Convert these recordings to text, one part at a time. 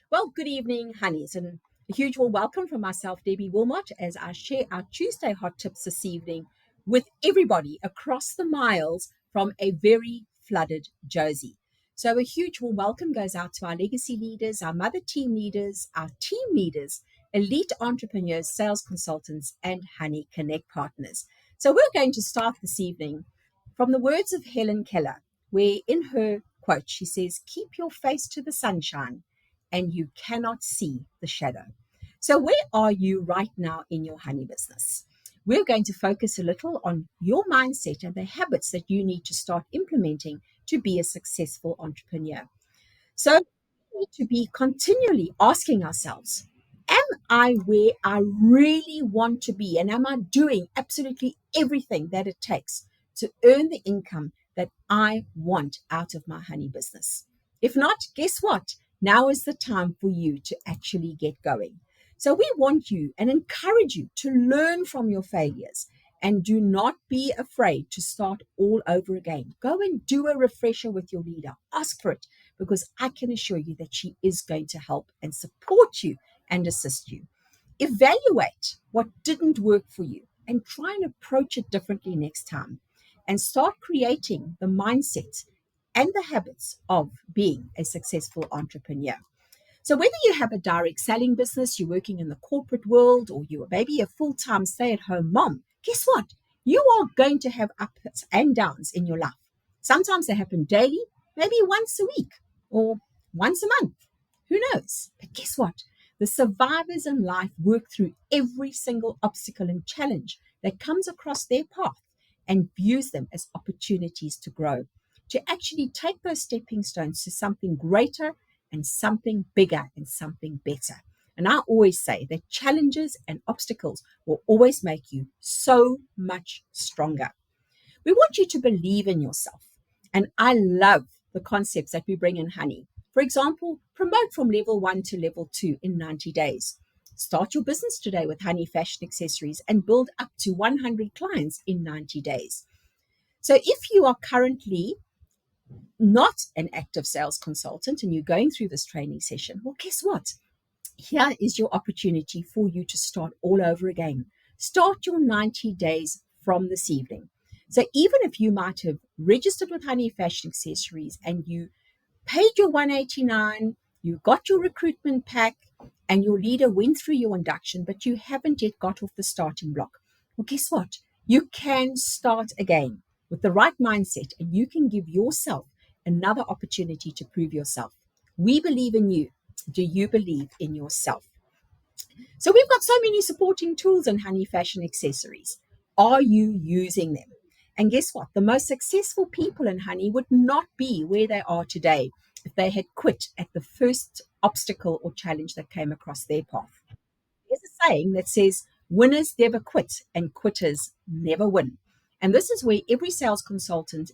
Well, good evening, honeys, and a huge warm welcome from myself, Debbie Wilmot, as I share our Tuesday hot tips this evening with everybody across the miles from a very flooded Josie. So, a huge warm welcome goes out to our legacy leaders, our mother team leaders, our team leaders, elite entrepreneurs, sales consultants, and Honey Connect partners. So, we're going to start this evening from the words of Helen Keller, where in her quote, she says, "Keep your face to the sunshine and you cannot see the shadow." So, where are you right now in your honey business? We're going to focus a little on your mindset and the habits that you need to start implementing to be a successful entrepreneur. So, we need to be continually asking ourselves, am I where I really want to be? And am I doing absolutely everything that it takes to earn the income that I want out of my honey business? If not, guess what? Now is the time for you to actually get going. So we want you and encourage you to learn from your failures and do not be afraid to start all over again. Go and do a refresher with your leader. Ask for it because I can assure you that she is going to help and support you and assist you. Evaluate what didn't work for you and try and approach it differently next time and start creating the mindset and the habits of being a successful entrepreneur. So, whether you have a direct selling business, you're working in the corporate world, or you are maybe a full time stay at home mom, guess what? You are going to have ups and downs in your life. Sometimes they happen daily, maybe once a week or once a month. Who knows? But guess what? The survivors in life work through every single obstacle and challenge that comes across their path and views them as opportunities to grow, to actually take those stepping stones to something greater and something bigger and something better. And I always say that challenges and obstacles will always make you so much stronger. We want you to believe in yourself. And I love the concepts that we bring in Honey. For example, promote from level 1 to level 2 in 90 days. Start your business today with Honey Fashion Accessories and build up to 100 clients in 90 days. So if you are currently not an active sales consultant and you're going through this training session, well, guess what? Here is your opportunity for you to start all over again. Start your 90 days from this evening. So even if you might have registered with Honey Fashion Accessories and you paid your 189, you got your recruitment pack, and your leader went through your induction, but you haven't yet got off the starting block. Well, guess what? You can start again with the right mindset, and you can give yourself another opportunity to prove yourself. We believe in you. Do you believe in yourself? So we've got so many supporting tools in Honey Fashion Accessories. Are you using them? And guess what? The most successful people in Honey would not be where they are today if they had quit at the first obstacle or challenge that came across their path. There's a saying that says, winners never quit and quitters never win. And this is where every sales consultant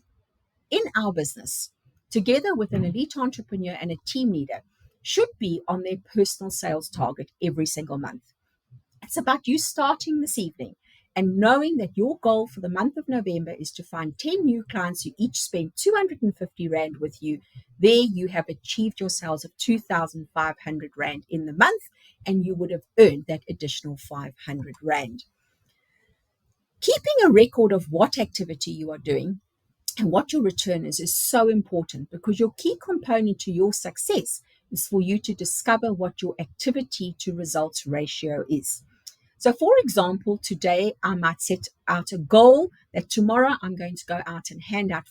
in our business, together with an elite entrepreneur and a team leader, should be on their personal sales target every single month. It's about you starting this evening and knowing that your goal for the month of November is to find 10 new clients who each spend 250 Rand with you. There you have achieved your sales of 2,500 Rand in the month, and you would have earned that additional 500 Rand. Keeping a record of what activity you are doing and what your return is so important, because your key component to your success is for you to discover what your activity to results ratio is. So, for example, today I might set out a goal that tomorrow I'm going to go out and hand out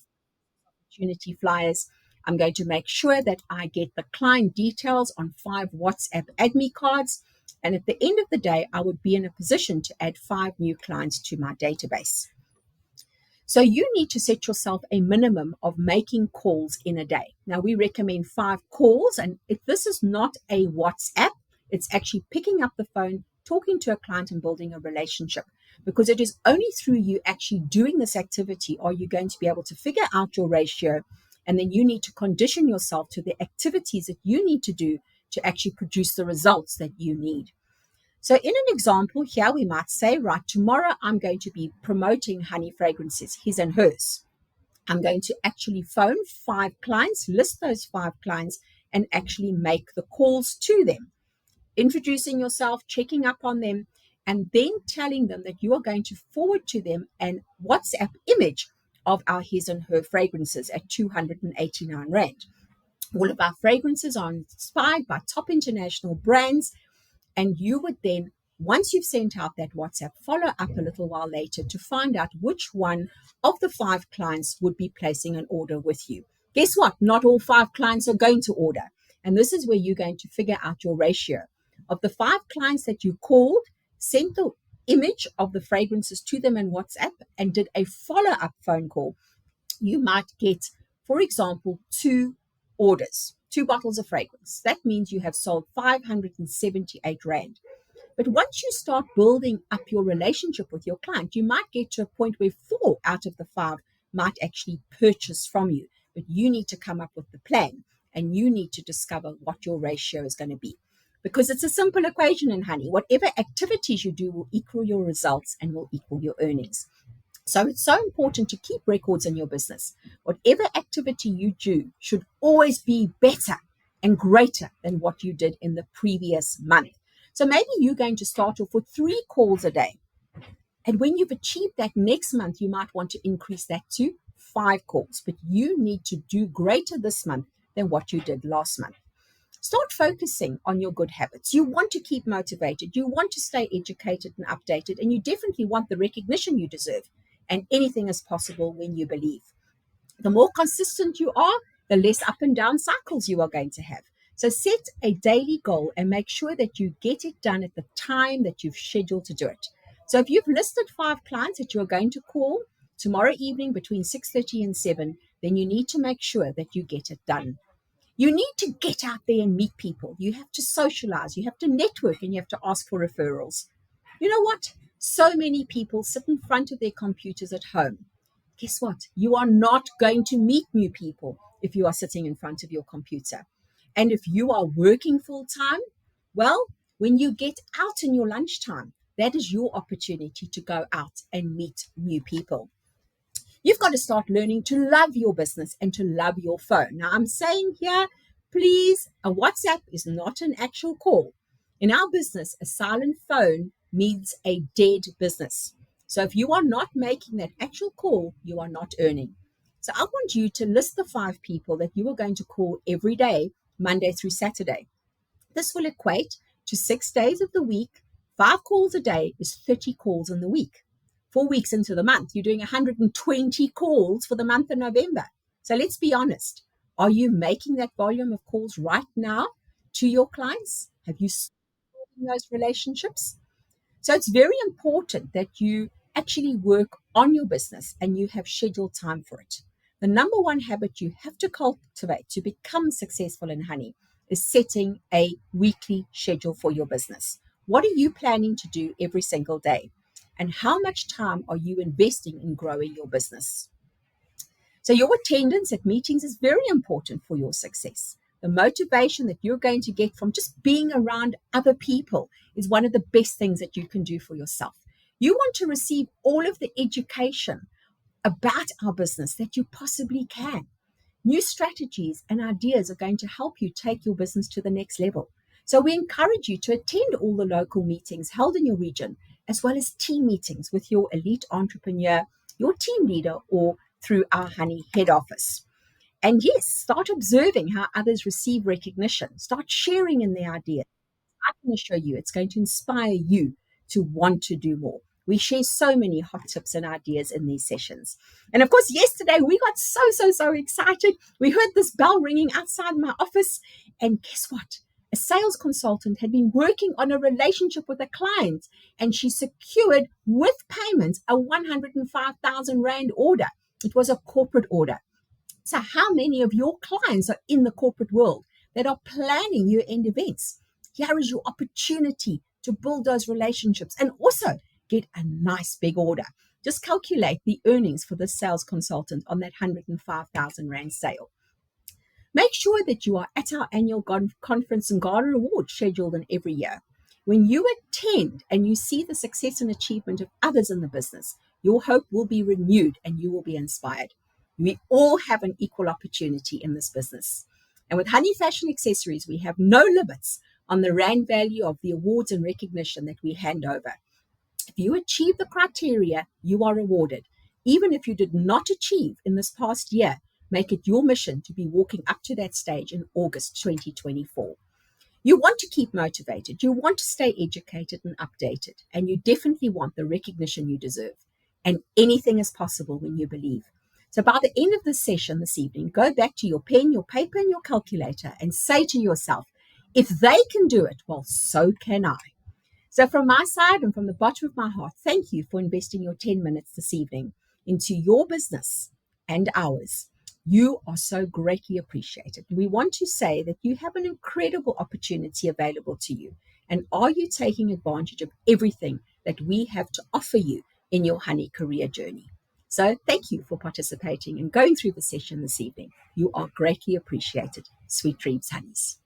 opportunity flyers. I'm going to make sure that I get the client details on 5 WhatsApp AdMe cards. And at the end of the day, I would be in a position to add 5 new clients to my database. So you need to set yourself a minimum of making calls in a day. Now, we recommend 5 calls. And if this is not a WhatsApp, it's actually picking up the phone, talking to a client and building a relationship, because it is only through you actually doing this activity are you going to be able to figure out your ratio. And then you need to condition yourself to the activities that you need to do to actually produce the results that you need. So in an example here, we might say, right, tomorrow I'm going to be promoting Honey Fragrances, his and hers. I'm going to actually phone 5 clients, list those 5 clients, and actually make the calls to them, introducing yourself, checking up on them, and then telling them that you are going to forward to them an WhatsApp image of our His and Her fragrances at 289 Rand. All of our fragrances are inspired by top international brands, and you would then, once you've sent out that WhatsApp, follow up a little while later to find out which one of the 5 clients would be placing an order with you. Guess what? Not all 5 clients are going to order. And this is where you're going to figure out your ratio. Of the 5 clients that you called, sent the image of the fragrances to them in WhatsApp, and did a follow-up phone call, you might get, for example, 2 orders, 2 bottles of fragrance. That means you have sold 578 Rand. But once you start building up your relationship with your client, you might get to a point where 4 out of the 5 might actually purchase from you. But you need to come up with the plan, and you need to discover what your ratio is going to be. Because it's a simple equation in honey. Whatever activities you do will equal your results and will equal your earnings. So it's so important to keep records in your business. Whatever activity you do should always be better and greater than what you did in the previous month. So maybe you're going to start off with 3 calls a day. And when you've achieved that next month, you might want to increase that to 5 calls. But you need to do greater this month than what you did last month. Start focusing on your good habits. You want to keep motivated. You want to stay educated and updated. And you definitely want the recognition you deserve. And anything is possible when you believe. The more consistent you are, the less up and down cycles you are going to have. So set a daily goal and make sure that you get it done at the time that you've scheduled to do it. So if you've listed 5 clients that you're going to call tomorrow evening between 6:30 and 7, then you need to make sure that you get it done. You need to get out there and meet people. You have to socialize, you have to network, and you have to ask for referrals. You know what? So many people sit in front of their computers at home. Guess what? You are not going to meet new people if you are sitting in front of your computer. And if you are working full time, well, when you get out in your lunchtime, that is your opportunity to go out and meet new people. You've got to start learning to love your business and to love your phone. Now, I'm saying here, please, a WhatsApp is not an actual call. In our business, a silent phone means a dead business. So if you are not making that actual call, you are not earning. So I want you to list the 5 people that you are going to call every day, Monday through Saturday. This will equate to 6 days of the week. 5 calls a day is 30 calls in the week. 4 weeks into the month, you're doing 120 calls for the month of November. So let's be honest. Are you making that volume of calls right now to your clients? Have you started those relationships? So it's very important that you actually work on your business and you have scheduled time for it. The number one habit you have to cultivate to become successful in honey is setting a weekly schedule for your business. What are you planning to do every single day? And how much time are you investing in growing your business? So your attendance at meetings is very important for your success. The motivation that you're going to get from just being around other people is one of the best things that you can do for yourself. You want to receive all of the education about our business that you possibly can. New strategies and ideas are going to help you take your business to the next level. So we encourage you to attend all the local meetings held in your region, as well as team meetings with your elite entrepreneur, your team leader, or through our Honey head office. And yes, start observing how others receive recognition. Start sharing in their ideas. I can assure you it's going to inspire you to want to do more. We share so many hot tips and ideas in these sessions. And of course, yesterday we got so excited. We heard this bell ringing outside my office. And guess what? A sales consultant had been working on a relationship with a client, and she secured with payment a 105,000 Rand order. It was a corporate order. So how many of your clients are in the corporate world that are planning year-end events? Here is your opportunity to build those relationships and also get a nice big order. Just calculate the earnings for the sales consultant on that 105,000 Rand sale. Make sure that you are at our annual conference and garden award scheduled in every year. When you attend and you see the success and achievement of others in the business, your hope will be renewed and you will be inspired. We all have an equal opportunity in this business. And with Honey Fashion Accessories, we have no limits on the rand value of the awards and recognition that we hand over. If you achieve the criteria, you are rewarded. Even if you did not achieve in this past year, make it your mission to be walking up to that stage in August 2024. You want to keep motivated, you want to stay educated and updated, and you definitely want the recognition you deserve. And anything is possible when you believe. So by the end of this session this evening, go back to your pen, your paper, and your calculator and say to yourself, if they can do it, well, so can I. So from my side and from the bottom of my heart, thank you for investing your 10 minutes this evening into your business and ours. You are so greatly appreciated. We want to say that you have an incredible opportunity available to you. And are you taking advantage of everything that we have to offer you in your honey career journey? So thank you for participating and going through the session this evening. You are greatly appreciated. Sweet dreams, honeys.